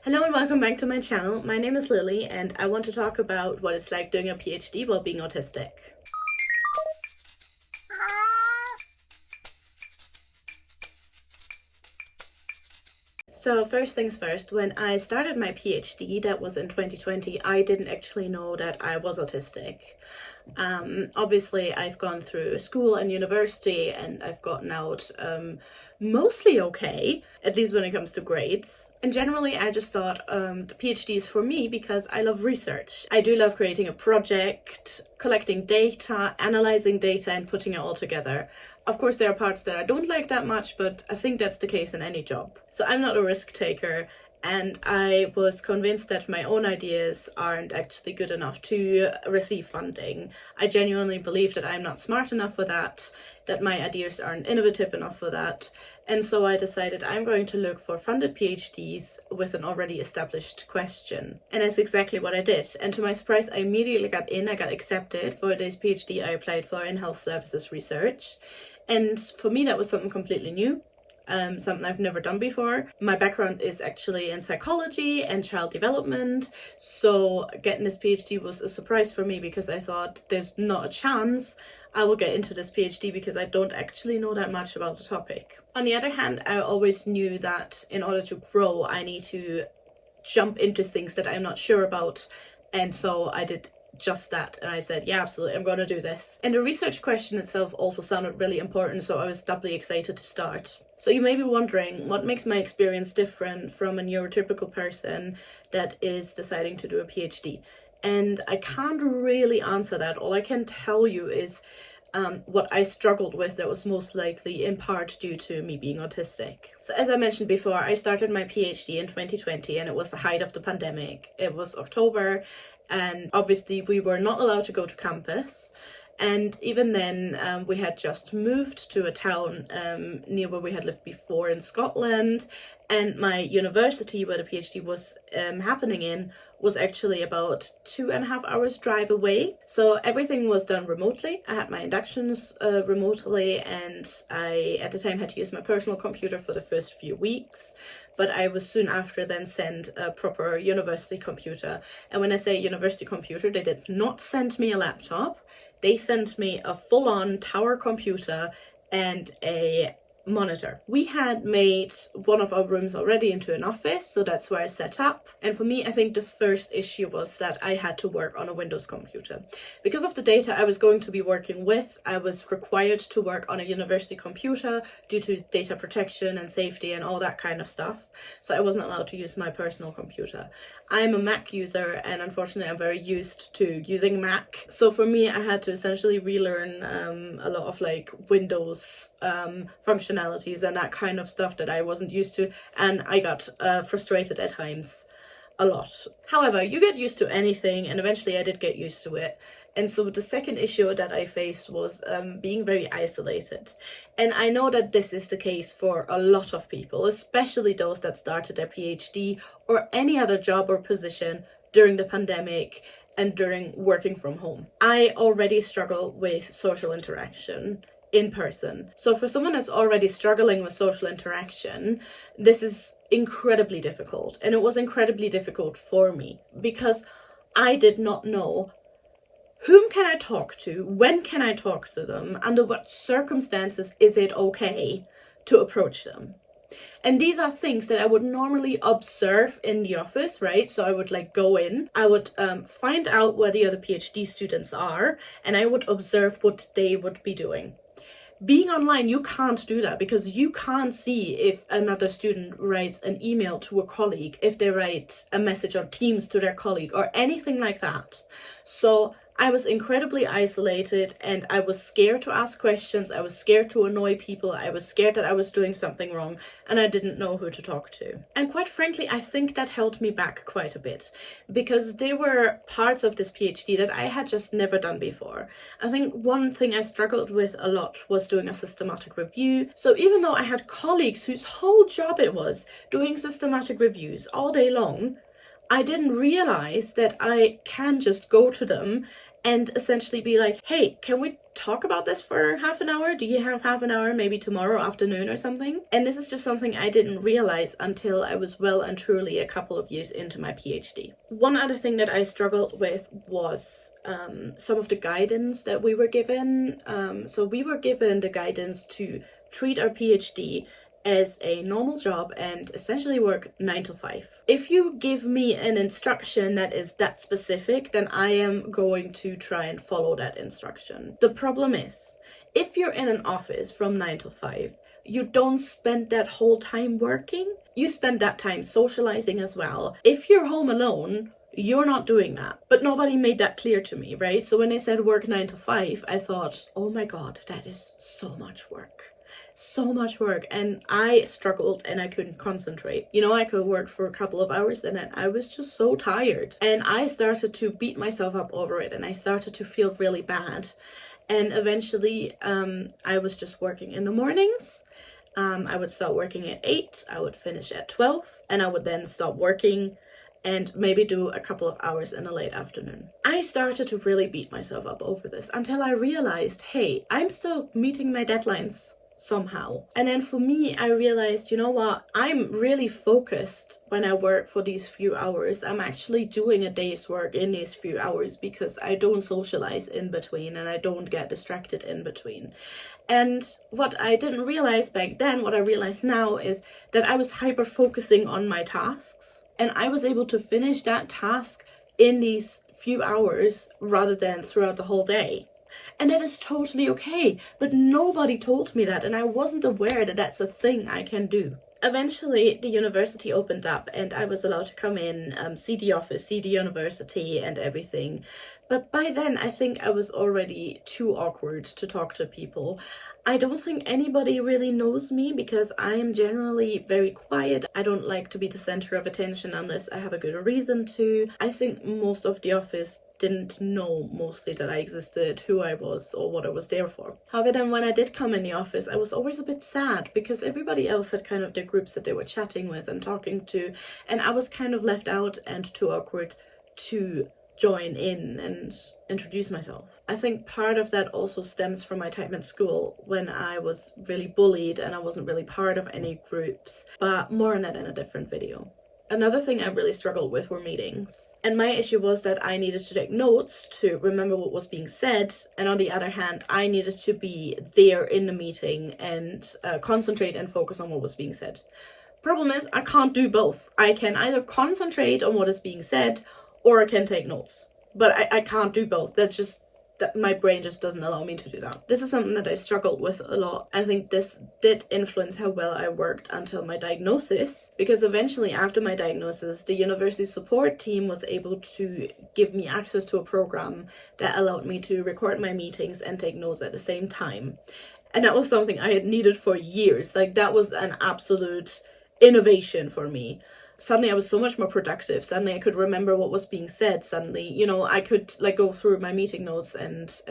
Hello and welcome back to my channel. My name is Lily and I want to talk about what it's like doing a PhD while being autistic. So first things first, when I started my PhD, that was in 2020, I didn't actually know that I was autistic. Obviously I've gone through school and university and I've gotten out mostly okay, at least when it comes to grades. And generally I just thought the PhD is for me because I love research. I do love creating a project, collecting data, analyzing data and putting it all together. Of course there are parts that I don't like that much, but I think that's the case in any job. So I'm not a risk taker. And I was convinced that my own ideas aren't actually good enough to receive funding. I genuinely believe that I'm not smart enough for that my ideas aren't innovative enough for that. And so I decided I'm going to look for funded PhDs with an already established question. And that's exactly what I did. And to my surprise, I immediately got in. I got accepted for this PhD I applied for in health services research. And for me, that was something completely new. Something I've never done before. My background is actually in psychology and child development, so getting this PhD was a surprise for me because I thought there's not a chance I will get into this PhD because I don't actually know that much about the topic. On the other hand, I always knew that in order to grow, I need to jump into things that I'm not sure about, and so I did just that, and I said, yeah, absolutely, I'm going to do this. And the research question itself also sounded really important, so I was doubly excited to start. So you may be wondering, what makes my experience different from a neurotypical person that is deciding to do a PhD? And I can't really answer that. All I can tell you is what I struggled with that was most likely in part due to me being autistic. So as I mentioned before, I started my PhD in 2020 and it was the height of the pandemic. It was October and obviously we were not allowed to go to campus. And even then, we had just moved to a town near where we had lived before in Scotland. And my university, where the PhD was happening in, was actually about 2.5 hours drive away. So everything was done remotely. I had my inductions remotely, and I, at the time, had to use my personal computer for the first few weeks. But I was soon after then sent a proper university computer. And when I say university computer, they did not send me a laptop. They sent me a full-on tower computer and a monitor. We had made one of our rooms already into an office, so that's where I set up. And for me, I think the first issue was that I had to work on a Windows computer. Because of the data I was going to be working with, I was required to work on a university computer due to data protection and safety and all that kind of stuff. So I wasn't allowed to use my personal computer. I'm a Mac user and unfortunately I'm very used to using Mac. So for me, I had to essentially relearn a lot of like Windows functionalities and that kind of stuff that I wasn't used to, and I got frustrated at times a lot. However, you get used to anything, and eventually I did get used to it. And so the second issue that I faced was being very isolated. And I know that this is the case for a lot of people, especially those that started their PhD or any other job or position during the pandemic and during working from home. I already struggle with social interaction in person. So for someone that's already struggling with social interaction, this is incredibly difficult. And it was incredibly difficult for me because I did not know whom can I talk to, when can I talk to them, under what circumstances is it okay to approach them. And these are things that I would normally observe in the office, right? So I would like go in, I would find out where the other PhD students are, and I would observe what they would be doing. Being online, you can't do that because you can't see if another student writes an email to a colleague, if they write a message on Teams to their colleague or anything like that. So I was incredibly isolated and I was scared to ask questions. I was scared to annoy people. I was scared that I was doing something wrong and I didn't know who to talk to. And quite frankly, I think that held me back quite a bit because there were parts of this PhD that I had just never done before. I think one thing I struggled with a lot was doing a systematic review. So even though I had colleagues whose whole job it was doing systematic reviews all day long, I didn't realize that I can just go to them and essentially be like, hey, can we talk about this for half an hour? Do you have half an hour, maybe tomorrow afternoon or something? And this is just something I didn't realize until I was well and truly a couple of years into my PhD. One other thing that I struggled with was some of the guidance that we were given. So we were given the guidance to treat our PhD as a normal job and essentially work 9 to 5. If you give me an instruction that is that specific, then I am going to try and follow that instruction. The problem is, if you're in an office from 9 to 5, you don't spend that whole time working. You spend that time socializing as well. If you're home alone, you're not doing that. But nobody made that clear to me, right? So when they said work 9 to 5, I thought, oh my God, that is so much work. So much work, and I struggled and I couldn't concentrate. You know, I could work for a couple of hours and then I was just so tired, and I started to beat myself up over it, and I started to feel really bad. And eventually I was just working in the mornings. I would start working at 8, I would finish at 12, and I would then stop working and maybe do a couple of hours in the late afternoon. I started to really beat myself up over this until I realized, hey, I'm still meeting my deadlines somehow. And then for me, I realized, you know what, I'm really focused when I work for these few hours. I'm actually doing a day's work in these few hours because I don't socialize in between and I don't get distracted in between. And what I didn't realize back then, what I realize now, is that I was hyper focusing on my tasks, and I was able to finish that task in these few hours rather than throughout the whole day. And that is totally okay, but nobody told me that, and I wasn't aware that that's a thing I can do. Eventually, the university opened up and I was allowed to come in, see the office, see the university and everything. But by then, I think I was already too awkward to talk to people. I don't think anybody really knows me because I am generally very quiet. I don't like to be the center of attention unless I have a good reason to. I think most of the office didn't know mostly that I existed, who I was, or what I was there for. However, then when I did come in the office, I was always a bit sad because everybody else had kind of their groups that they were chatting with and talking to, and I was kind of left out and too awkward to join in and introduce myself. I think part of that also stems from my time at school when I was really bullied and I wasn't really part of any groups, but more on that in a different video. Another thing I really struggled with were meetings. And my issue was that I needed to take notes to remember what was being said. And on the other hand, I needed to be there in the meeting and concentrate and focus on what was being said. Problem is, I can't do both. I can either concentrate on what is being said or I can take notes. But I can't do both. That's just that my brain just doesn't allow me to do that. This is something that I struggled with a lot. I think this did influence how well I worked until my diagnosis, because eventually after my diagnosis, the university support team was able to give me access to a program that allowed me to record my meetings and take notes at the same time. And that was something I had needed for years. Like, that was an absolute innovation for me. Suddenly I was so much more productive. Suddenly I could remember what was being said. Suddenly, you know, I could like go through my meeting notes and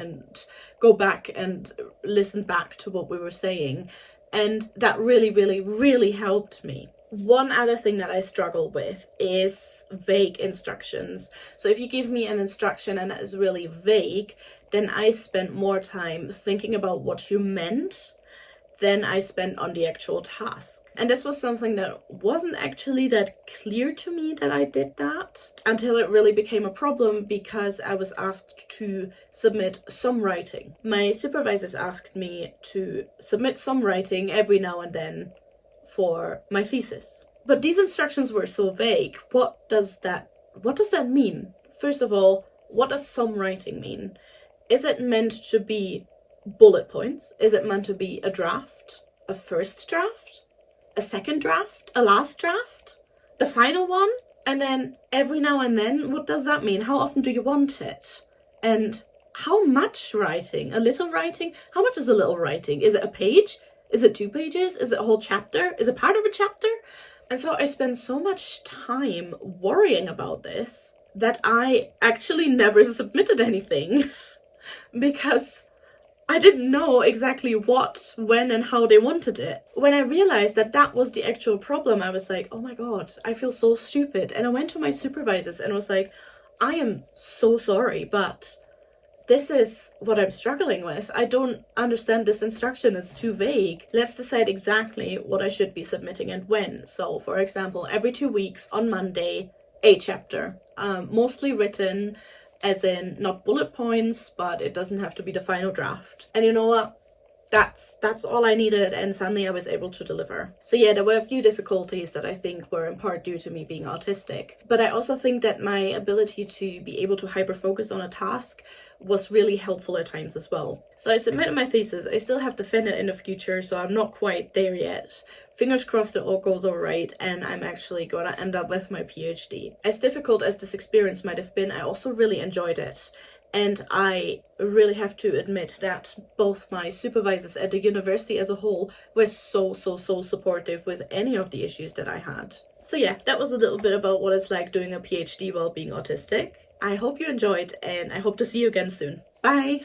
go back and listen back to what we were saying. And that really, really, really helped me. One other thing that I struggle with is vague instructions. So if you give me an instruction and that is really vague, then I spend more time thinking about what you meant than I spent on the actual task. And this was something that wasn't actually that clear to me that I did that until it really became a problem because I was asked to submit some writing. My supervisors asked me to submit some writing every now and then for my thesis. But these instructions were so vague. What does that mean? First of all, what does some writing mean? Is it meant to be bullet points? Is it meant to be a draft? A first draft? A second draft? A last draft? The final one? And then every now and then, what does that mean? How often do you want it? And how much writing? A little writing? How much is a little writing? Is it a page? Is it 2 pages? Is it a whole chapter? Is it part of a chapter? And so I spent so much time worrying about this that I actually never submitted anything because I didn't know exactly what, when, and how they wanted it. When I realized that that was the actual problem, I was like, oh my God, I feel so stupid. And I went to my supervisors and was like, I am so sorry, but this is what I'm struggling with. I don't understand this instruction, it's too vague. Let's decide exactly what I should be submitting and when. So, for example, every 2 weeks on Monday, a chapter. Mostly written, as in not bullet points, but it doesn't have to be the final draft. And you know what? That's all I needed, and suddenly I was able to deliver. So yeah, there were a few difficulties that I think were in part due to me being autistic. But I also think that my ability to be able to hyper-focus on a task was really helpful at times as well. So I submitted my thesis. I still have to defend it in the future, so I'm not quite there yet. Fingers crossed it all goes alright, and I'm actually gonna end up with my PhD. As difficult as this experience might have been, I also really enjoyed it. And I really have to admit that both my supervisors at the university as a whole were so supportive with any of the issues that I had. So yeah, that was a little bit about what it's like doing a PhD while being autistic. I hope you enjoyed, and I hope to see you again soon. Bye!